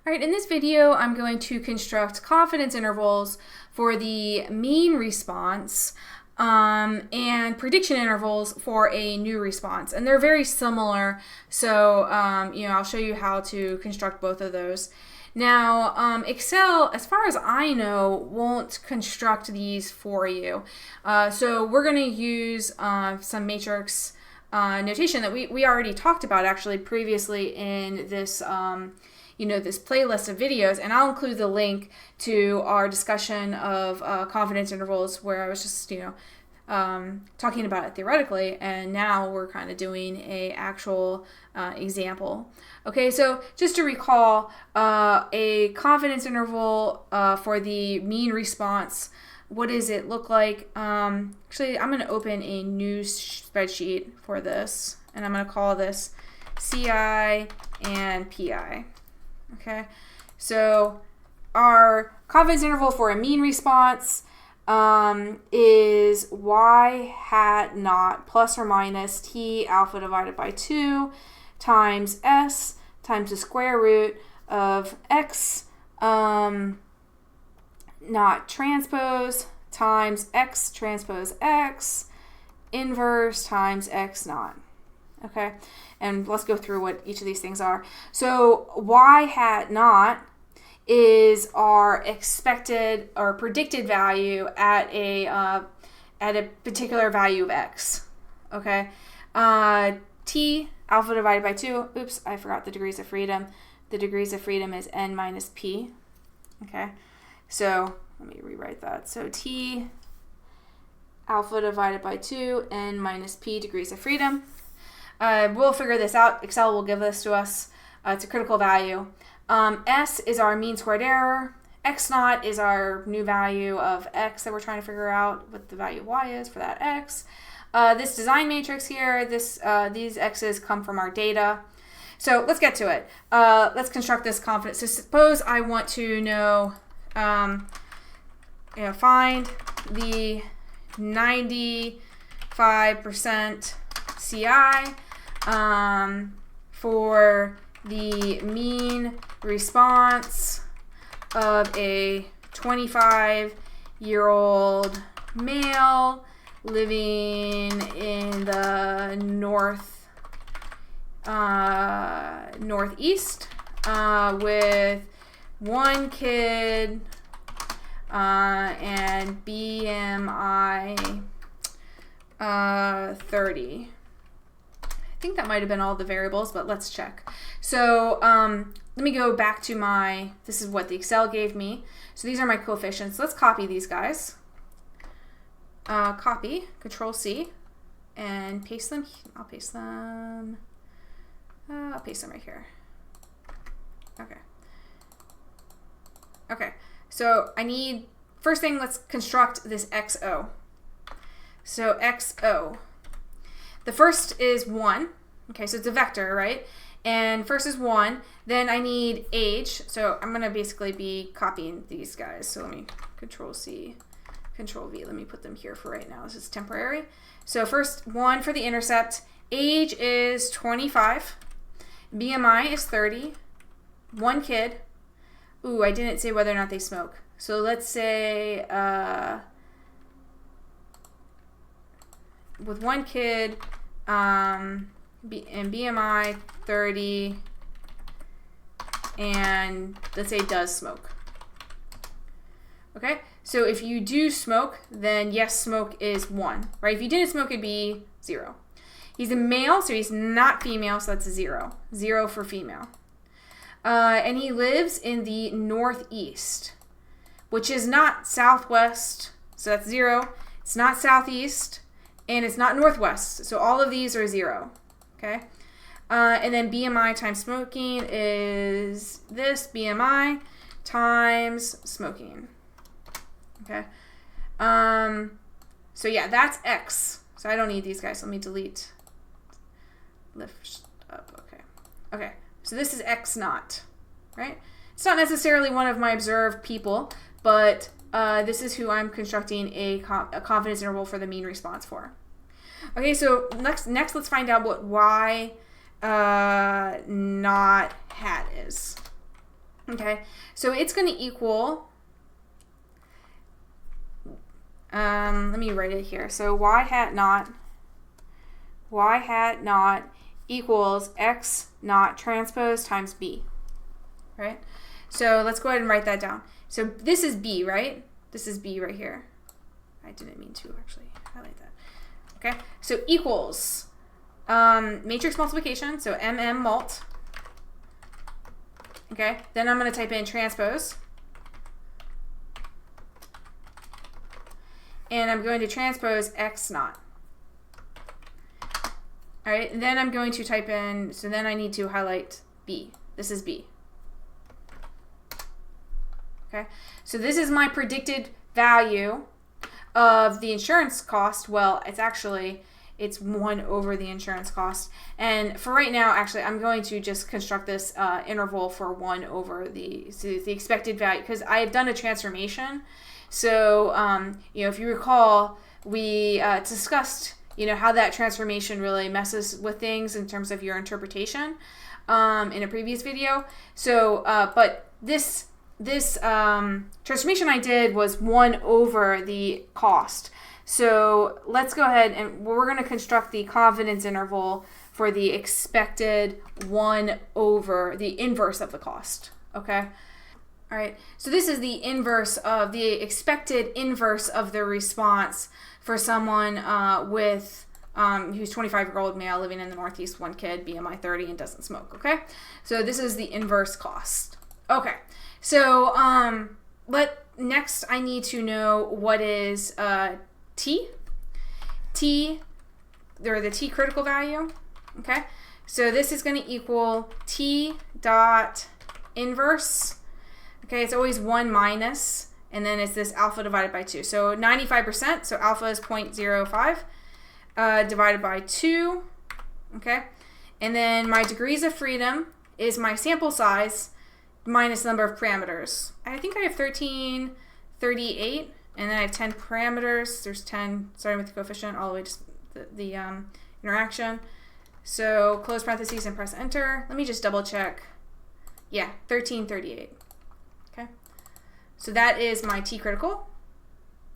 All right, in this video, I'm going to construct confidence intervals for the mean response and prediction intervals for a new response. And they're very similar, so I'll show you how to construct both of those. Now, Excel, as far as I know, won't construct these for you. So we're going to use some matrix notation that we already talked about actually previously in this this playlist of videos, and I'll include the link to our discussion of confidence intervals where I was just talking about it theoretically, and now we're kind of doing a actual example. Okay, so just to recall, a confidence interval for the mean response, what does it look like? Actually, I'm going to open a new spreadsheet for this, and I'm going to call this CI and PI. Okay, so our confidence interval for a mean response is y hat naught plus or minus t alpha divided by 2 times s times the square root of x naught transpose times x transpose x inverse times x naught. Okay, and let's go through what each of these things are. So y hat naught is our expected or predicted value at a particular value of x. Okay, t alpha divided by 2. Oops, I forgot the degrees of freedom. The degrees of freedom is n minus p. Okay, so let me rewrite that. So t alpha divided by 2, n minus p degrees of freedom. We'll figure this out. Excel will give this to us. It's a critical value. S is our mean squared error. X naught is our new value of x that we're trying to figure out what the value of y is for that x. This design matrix here, these x's come from our data. So let's get to it. Let's construct this confidence. So suppose I want to know, find the 95% CI for the mean response of a 25-year-old male living in the northeast with one kid and BMI 30. I think that might have been all the variables, but let's check. So let me go back to this is what the Excel gave me. So these are my coefficients. Let's copy these guys. Copy, Control C, and paste them. I'll paste them right here. Okay. Okay, so first thing, let's construct this XO. So XO. The first is 1. Okay, so it's a vector, right? And first is 1. Then I need age. So I'm going to basically be copying these guys. So let me Control C, Control V. Let me put them here for right now. This is temporary. So first 1 for the intercept. Age is 25. BMI is 30. One kid. Ooh, I didn't say whether or not they smoke. So let's say with one kid, and BMI 30, and let's say does smoke. Okay, so if you do smoke, then yes, smoke is 1, right? If you didn't smoke, it'd be 0. He's a male, so he's not female, so that's 0. 0 for female. And he lives in the northeast, which is not southwest, so that's 0. It's not southeast, and it's not northwest, so all of these are 0. Okay, and then BMI times smoking is this, BMI times smoking. Okay, so yeah, that's X. So I don't need these guys. Let me delete. Lift up. Okay, so this is X naught, right? It's not necessarily one of my observed people, but this is who I'm constructing a confidence interval for the mean response for. Okay, so next let's find out what y not hat is. Okay, so it's going to equal, let me write it here. So y hat naught equals x naught transpose times b, right? So let's go ahead and write that down. So this is b, right? This is b right here. I didn't mean to actually highlight that. Okay, so equals matrix multiplication, so mm mult. Okay, then I'm going to type in transpose. And I'm going to transpose x naught. All right, and then I'm going to type in, so then I need to highlight b. This is b. Okay, so this is my predicted value of the insurance cost. Well, it's 1 over the insurance cost. And for right now, actually, I'm going to just construct this interval for 1 over the expected value, because I have done a transformation. So, if you recall, we discussed, how that transformation really messes with things in terms of your interpretation in a previous video. So, but this transformation I did was 1 over the cost. So let's go ahead and we're going to construct the confidence interval for the expected 1 over the inverse of the cost. Okay. All right. So this is the inverse of the expected inverse of the response for someone who's 25-year-old male living in the Northeast, 1 kid, BMI 30, and doesn't smoke. Okay. So this is the inverse cost. Okay. So next I need to know what is T, or the T critical value. Okay, so this is going to equal T dot inverse. Okay, it's always 1 minus, and then it's this alpha divided by 2. So 95%, so alpha is 0.05 divided by 2. Okay, and then my degrees of freedom is my sample size minus the number of parameters. I think I have 1338. And then I have 10 parameters. There's 10 starting with the coefficient all the way to the interaction. So close parentheses and press enter. Let me just double check. Yeah, 1338. Okay. So that is my T critical.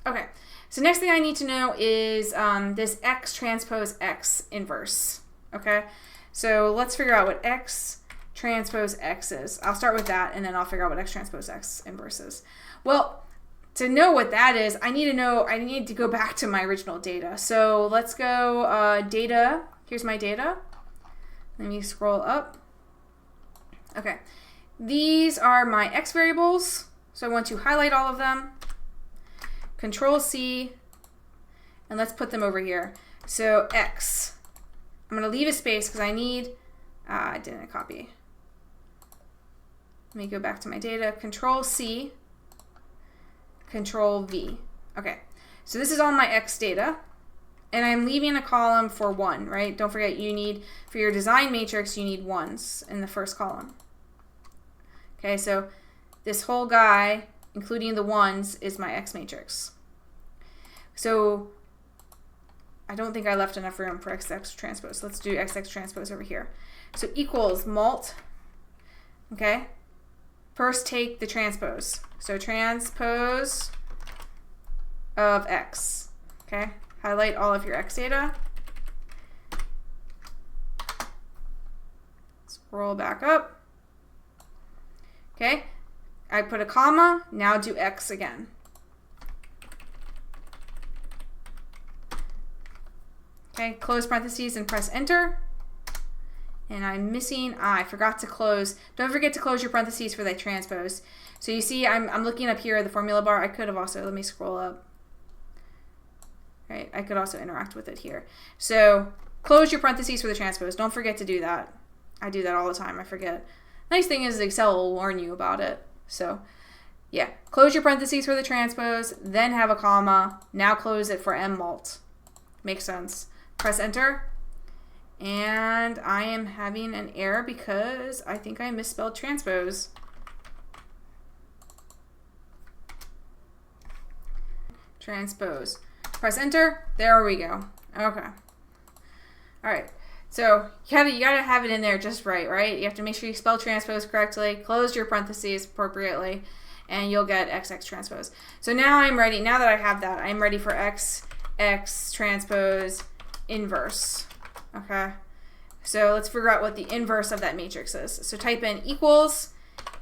Okay. So next thing I need to know is this X transpose X inverse. Okay. So let's figure out what X transpose X is. I'll start with that, and then I'll figure out what X transpose X inverse is. Well, to know what that is, I need to go back to my original data. So let's go data. Here's my data. Let me scroll up. Okay. These are my X variables. So I want to highlight all of them. Control C. And let's put them over here. So X. I'm going to leave a space because I need, I didn't copy. Let me go back to my data. Control C. Control V. Okay, so this is all my X data, and I'm leaving a column for 1, right? Don't forget, you need, for your design matrix, you need 1s in the first column. Okay, so this whole guy, including the 1s, is my X matrix. So I don't think I left enough room for XX transpose. Let's do XX transpose over here. So equals mult, okay? First take the transpose. So transpose of X, okay? Highlight all of your X data. Scroll back up. Okay, I put a comma, now do X again. Okay, close parentheses and press enter. And I'm missing, I forgot to close. Don't forget to close your parentheses for that transpose. So you see, I'm looking up here at the formula bar. I could have also, let me scroll up. Right, I could also interact with it here. So close your parentheses for the transpose. Don't forget to do that. I do that all the time, I forget. Nice thing is Excel will warn you about it. So yeah, close your parentheses for the transpose, then have a comma. Now close it for M mult. Makes sense. Press enter. And I am having an error because I think I misspelled transpose. Transpose. Press enter. There we go. Okay. All right. So you gotta have it in there just right? You have to make sure you spell transpose correctly, close your parentheses appropriately, and you'll get XX transpose. So now I'm ready. Now that I have that, I'm ready for XX transpose inverse. Okay. So let's figure out what the inverse of that matrix is. So type in equals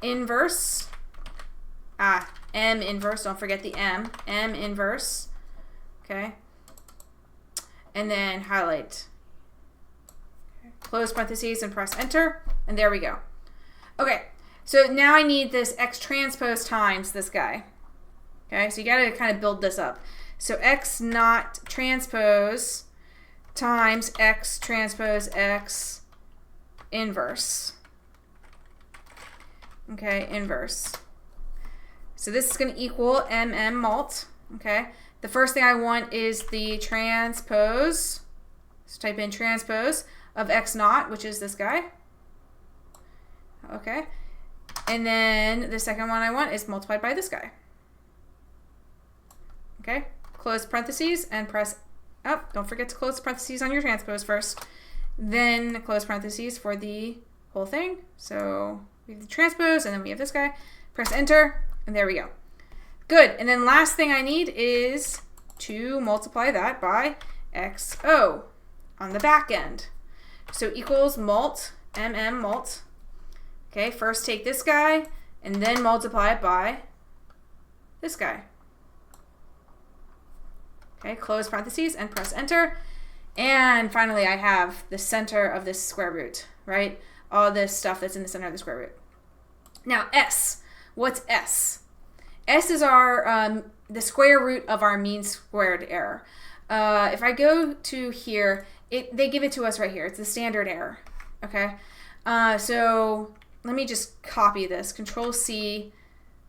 inverse, M inverse, don't forget the M inverse, okay, and then highlight, okay. Close parentheses and press enter, and there we go. Okay, so now I need this X transpose times this guy, okay, so you gotta kind of build this up. So X naught transpose times X transpose X inverse. Okay, inverse. So this is going to equal mult. Okay, the first thing I want is the transpose. So type in transpose of X naught, which is this guy. Okay, and then the second one I want is multiplied by this guy. Okay, close parentheses and press up. Don't forget to close parentheses on your transpose first. Then close parentheses for the whole thing. So we have the transpose, and then we have this guy. Press enter, and there we go. Good, and then last thing I need is to multiply that by XO on the back end. So equals mult, mult. Okay, first take this guy, and then multiply it by this guy. Okay, close parentheses and press enter. And finally, I have the center of this square root, right? All this stuff that's in the center of the square root. Now, S. What's S? S is our the square root of our mean squared error. If I go to here, they give it to us right here. It's the standard error. Okay. So let me just copy this. Control C.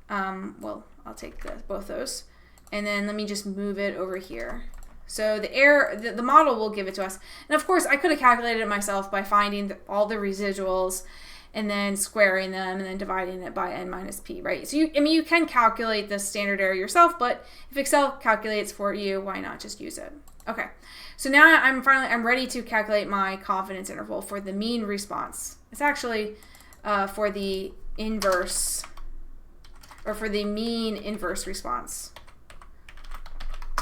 Well, I'll take both those, and then let me just move it over here. So the error, the model will give it to us. And of course, I could have calculated it myself by finding all the residuals and then squaring them and then dividing it by n minus p, right? So you can calculate the standard error yourself, but if Excel calculates for you, why not just use it? Okay, so now I'm ready to calculate my confidence interval for the mean response. It's actually for the inverse, or for the mean inverse response,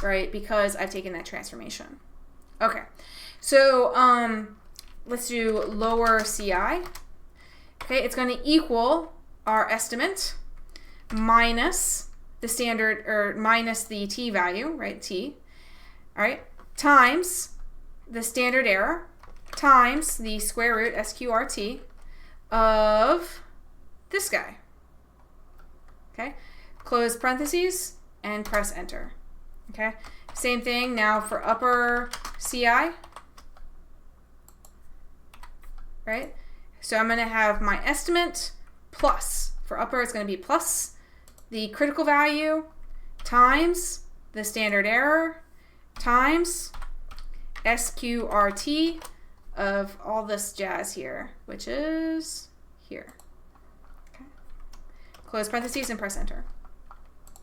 right? Because I've taken that transformation. Okay, so let's do lower CI. Okay, it's going to equal our estimate minus the standard, or minus the t value, right? T, all right, times the standard error times the square root SQRT of this guy. Okay, close parentheses and press enter. Okay, same thing now for upper CI, right? So I'm going to have my estimate plus, for upper it's going to be plus the critical value times the standard error times SQRT of all this jazz here, which is here. Okay. Close parentheses and press enter.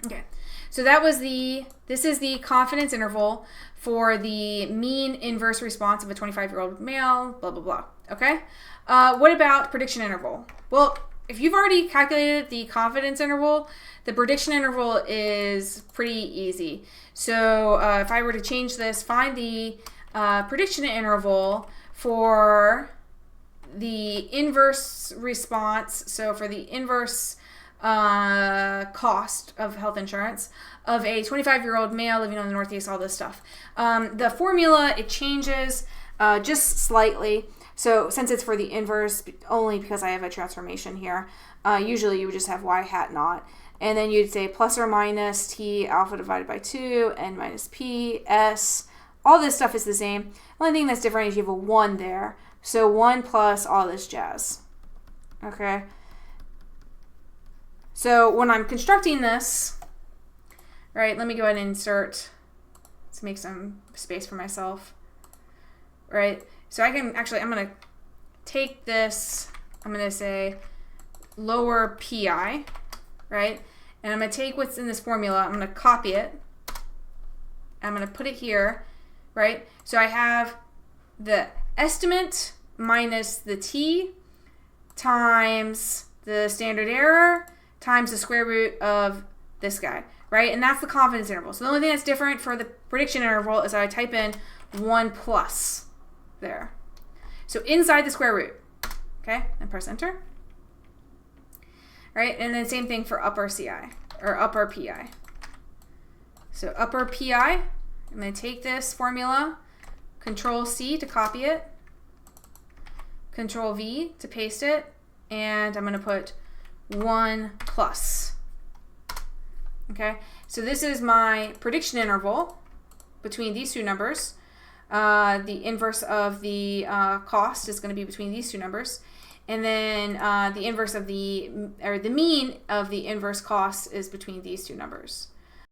Okay, so this is the confidence interval for the mean inverse response of a 25-year-old male, blah, blah, blah. Okay, what about prediction interval? Well, if you've already calculated the confidence interval, the prediction interval is pretty easy. So if I were to change this, find the prediction interval for the inverse response, so for the inverse cost of health insurance of a 25-year-old male living on the Northeast, all this stuff. The formula, it changes just slightly. So since it's for the inverse, only because I have a transformation here, usually you would just have y hat naught. And then you'd say plus or minus t alpha divided by 2, n minus p, s. All this stuff is the same. The only thing that's different is you have a 1 there. So 1 plus all this jazz. Okay. So when I'm constructing this, right, let me go ahead and insert, let's make some space for myself, right? So I can actually, I'm going to take this, I'm going to say lower PI, right? And I'm going to take what's in this formula, I'm going to copy it, I'm going to put it here, right? So I have the estimate minus the t times the standard error times the square root of this guy, right? And that's the confidence interval. So the only thing that's different for the prediction interval is I type in 1 plus there. So inside the square root, okay? And press enter. Right? And then same thing for upper CI, or upper PI. So upper PI, I'm going to take this formula, Control C to copy it, Control V to paste it, and I'm going to put 1 plus. Okay, so this is my prediction interval between these two numbers. The inverse of the cost is going to be between these two numbers. And then the inverse of the mean of the inverse cost is between these two numbers.